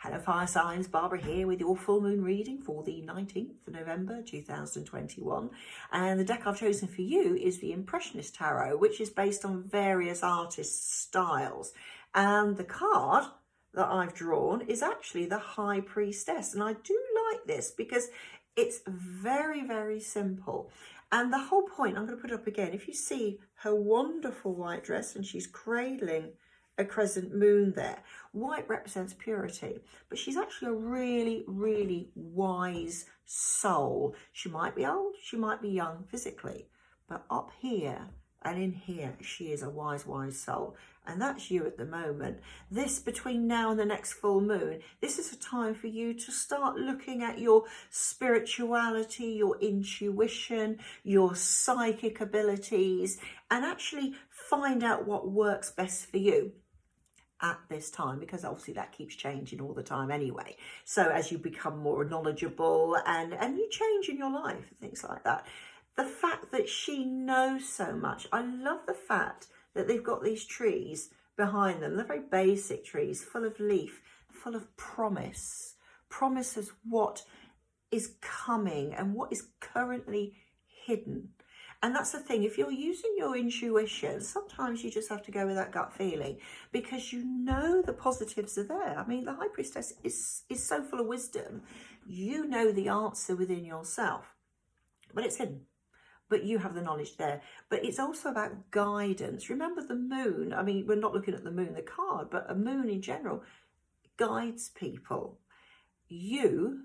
Hello fire signs, Barbara here with your full moon reading for the 19th of November 2021, and the deck I've chosen for you is the Impressionist Tarot, which is based on various artists' styles, and the card that I've drawn is actually the High Priestess, and I do like this because it's very simple. And the whole point, I'm going to put it up again, if you see her wonderful white dress and she's cradling a crescent moon there. White represents purity, but she's actually a really wise soul. She might be old, she might be young physically, but up here and in here, she is a wise soul. And that's you at the moment. This, between now and the next full moon, this is a time for you to start looking at your spirituality, your intuition, your psychic abilities, and actually find out what works best for you at this time, because obviously that keeps changing all the time anyway. So as you become more knowledgeable and you change in your life, things like that. The fact that she knows so much. I love the fact that they've got these trees behind them. They're very basic trees, full of leaf, full of promise. Promise of what is coming and what is currently hidden. And that's the thing, if you're using your intuition, sometimes you just have to go with that gut feeling because you know the positives are there. I mean, the High Priestess is so full of wisdom. You know the answer within yourself, but it's hidden. But you have the knowledge there. But it's also about guidance. Remember the moon, I mean, we're not looking at the moon, the card, but a moon in general guides people. You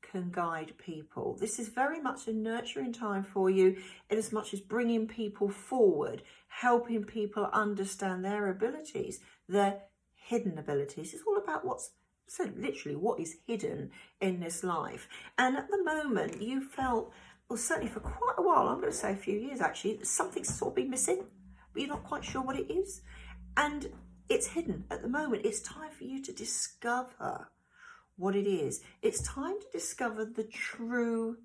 can guide people. This is very much a nurturing time for you, in as much as bringing people forward, helping people understand their abilities, their hidden abilities. It's all about literally what is hidden in this life. And at the moment you felt, well, certainly for quite a while, I'm going to say a few years actually, something's sort of been missing, but you're not quite sure what it is. And it's hidden at the moment. It's time for you to discover what it is. It's time to discover the true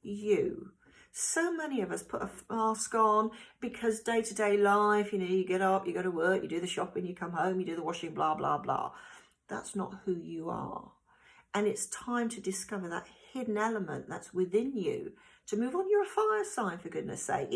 you. So many of us put a mask on because day-to-day life, you get up, you go to work, you do the shopping, you come home, you do the washing, blah blah. That's not who you are. And it's time to discover that hidden element that's within you, to move on. You're a fire sign, for goodness sake.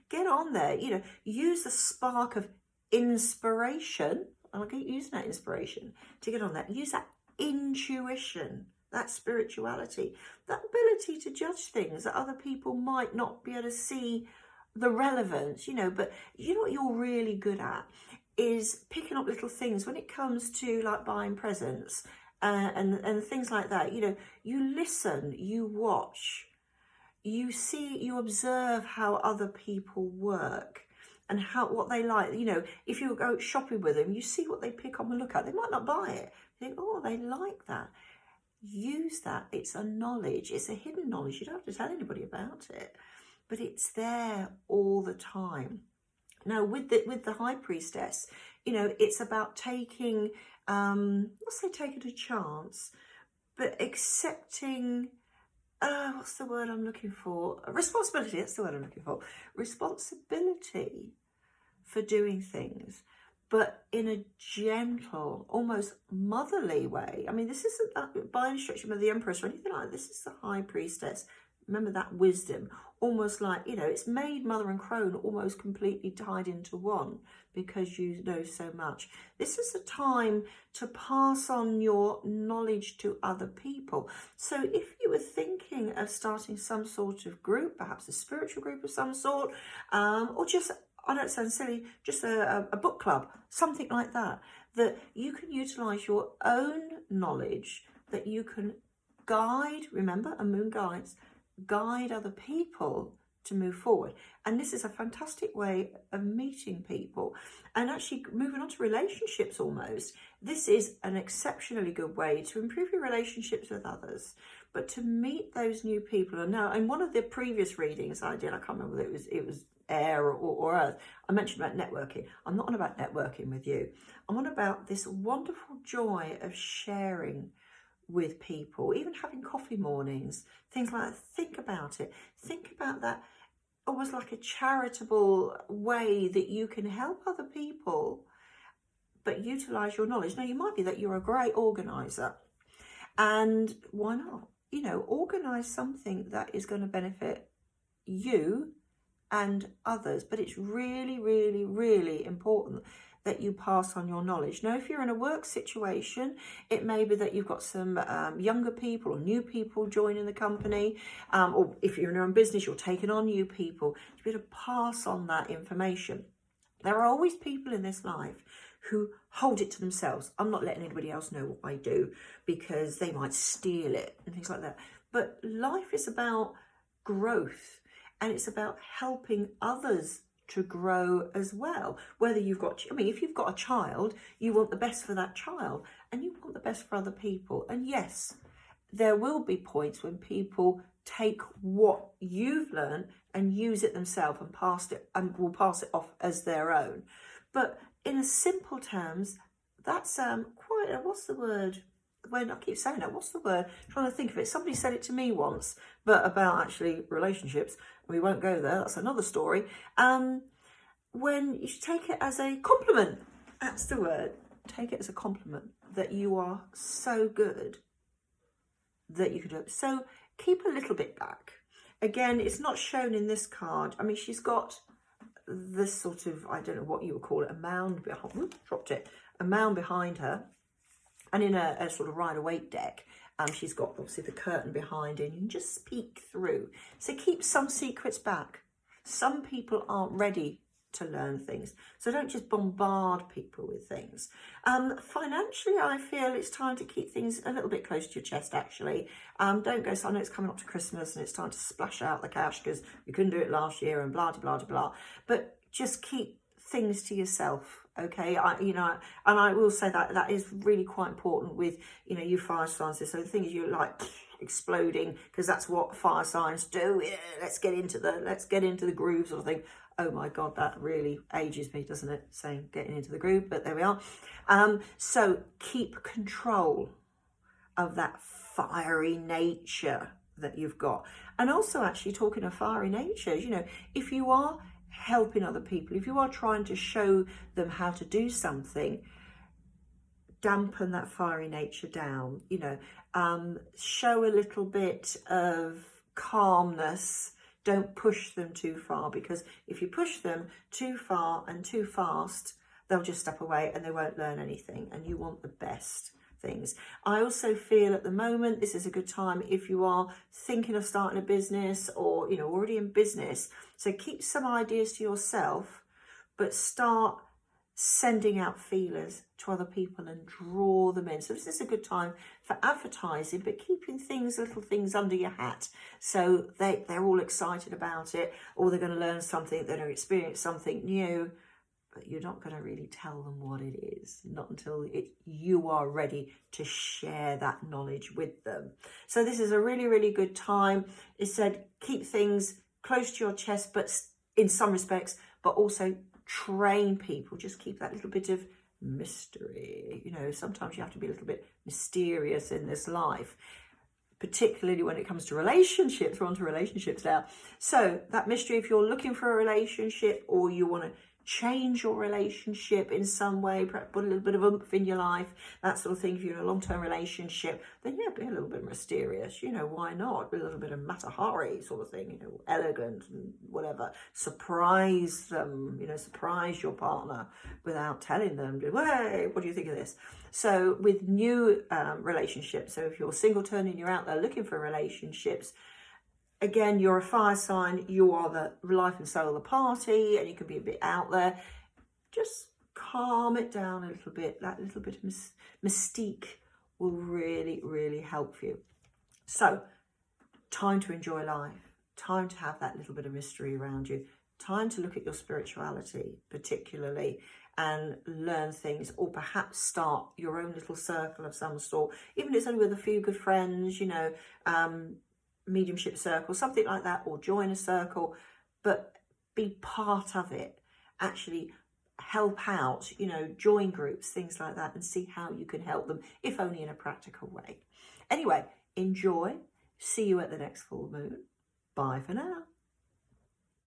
Get on there, use the spark of inspiration. I'll keep using that inspiration to get on that. Use that intuition, that spirituality, that ability to judge things that other people might not be able to see the relevance, but you know what you're really good at is picking up little things when it comes to like buying presents and things like that. You listen, you watch, you see, you observe how other people work and what they like. If you go shopping with them, you see what they pick up and look at. They might not buy it. You think, oh, they like that. Use that. It's a knowledge. It's a hidden knowledge. You don't have to tell anybody about it, but it's there all the time. Now, with the High Priestess, it's about taking, let's say taking a chance, but accepting, what's the word I'm looking for? Responsibility, that's the word I'm looking for. Responsibility for doing things, but in a gentle, almost motherly way. I mean, this isn't that by instruction of the Empress or anything like that. This is the High Priestess. Remember that wisdom, almost like, it's made mother and crone almost completely tied into one because you know so much. This is a time to pass on your knowledge to other people. So if you were thinking of starting some sort of group, perhaps a spiritual group of some sort, or just, I don't sound silly, just a book club, something like that, that you can utilize your own knowledge, that you can guide, remember, a moon guide other people to move forward. And this is a fantastic way of meeting people and actually moving on to relationships almost. This is an exceptionally good way to improve your relationships with others, but to meet those new people. And now, in one of the previous readings I did, I can't remember whether it was air or earth, I mentioned about networking. I'm not on about networking with you. I'm on about this wonderful joy of sharing with people, even having coffee mornings, things like that. Think about it. Think about that almost like a charitable way that you can help other people, but utilize your knowledge. Now, you might be that you're a great organizer And why not? You know, organise something that is going to benefit you and others. But it's really, really, really important that you pass on your knowledge. Now, if you're in a work situation, it may be that you've got some younger people or new people joining the company, or if you're in your own business, you're taking on new people, to be able to pass on that information. There are always people in this life who hold it to themselves. I'm not letting anybody else know what I do because they might steal it and things like that. But life is about growth, and it's about helping others to grow as well. Whether you've got, I mean, if you've got a child, you want the best for that child and you want the best for other people. And yes, there will be points when people take what you've learned and use it themselves and will pass it off as their own. But in a simple terms, that's quite a, what's the word? When I keep saying that, what's the word? I'm trying to think of it. Somebody said it to me once, but about actually relationships. We won't go there. That's another story. When you take it as a compliment, that's the word. Take it as a compliment that you are so good that you could do it. So keep a little bit back. Again, it's not shown in this card. I mean, she's got this sort of, I don't know what you would call it, a mound behind, whoops, dropped it, a mound behind her. And in a sort of Rider-Waite deck, she's got obviously the curtain behind her, and you can just peek through. So keep some secrets back. Some people aren't ready to learn things, so don't just bombard people with things. Financially, I feel it's time to keep things a little bit close to your chest, actually. Don't go, so I know it's coming up to Christmas and it's time to splash out the cash because you couldn't do it last year and blah, blah, blah, blah. But just keep things to yourself, okay? And I will say that is really quite important with, you fire signs. So the thing is, you're like exploding because that's what fire signs do. Yeah, let's get into the groove sort of thing. Oh my God, that really ages me, doesn't it? Saying getting into the groove, but there we are. So keep control of that fiery nature that you've got. And also, actually, talking of fiery natures, if you are helping other people, if you are trying to show them how to do something, dampen that fiery nature down, show a little bit of calmness. Don't push them too far, because if you push them too far and too fast, they'll just step away and they won't learn anything, and you want the best things. I also feel at the moment this is a good time if you are thinking of starting a business or already in business. So keep some ideas to yourself, but start sending out feelers to other people and draw them in. So this is a good time for advertising, but keeping little things under your hat, so they're all excited about it, or they're going to learn something, they're going to experience something new. But you're not going to really tell them what it is, not until you are ready to share that knowledge with them. So this is a really, really good time. It said keep things close to your chest, but in some respects, but also train people. Just keep that little bit of mystery. Sometimes you have to be a little bit mysterious in this life, particularly when it comes to relationships. We're on to relationships now. So that mystery, if you're looking for a relationship or you want to change your relationship in some way, perhaps put a little bit of oomph in your life, that sort of thing. If you're in a long-term relationship, then yeah, be a little bit mysterious. Why not? A little bit of Matahari sort of thing, elegant and whatever. Surprise them, surprise your partner without telling them, hey, what do you think of this? So with new relationships, so if you're singleton and you're out there looking for relationships, again, you're a fire sign, you are the life and soul of the party, and you can be a bit out there. Just calm it down a little bit. That little bit of mystique will really, really help you. So, time to enjoy life. Time to have that little bit of mystery around you. Time to look at your spirituality, particularly, and learn things, or perhaps start your own little circle of some sort. Even if it's only with a few good friends, mediumship circle, something like that, or join a circle, but be part of it. Actually help out, join groups, things like that, and see how you can help them, if only in a practical way. Anyway, enjoy. See you at the next full moon. Bye for now.